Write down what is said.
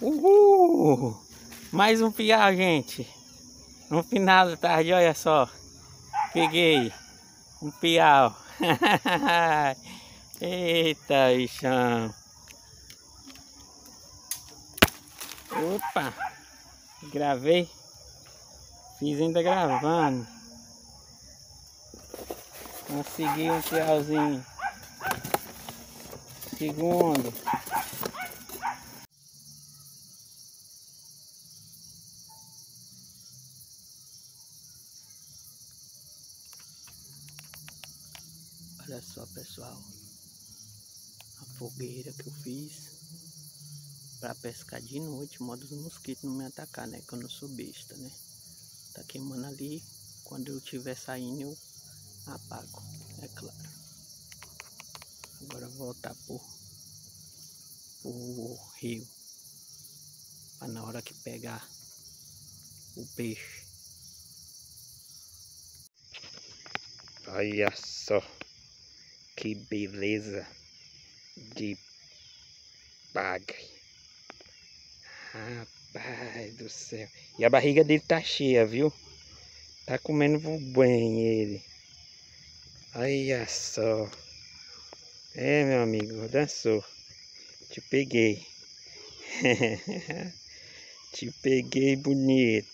Uhul! Mais um piau, gente. No final da tarde, olha só. Peguei um piau. Eita, bichão. Opa! Gravei. Fiz ainda gravando. Consegui um piauzinho. Segundo. Olha só, pessoal, a fogueira que eu fiz para pescar de noite, modo os mosquitos não me atacar, né? Que eu não sou besta, né? Tá queimando ali, quando eu estiver saindo eu apago, é claro. Agora eu vou voltar pro rio, para na hora que pegar o peixe. Olha só que beleza de bagre. Rapaz do céu. E a barriga dele tá cheia, viu? Tá comendo bem ele. Olha só. É, meu amigo, dançou. Te peguei. Te peguei bonito.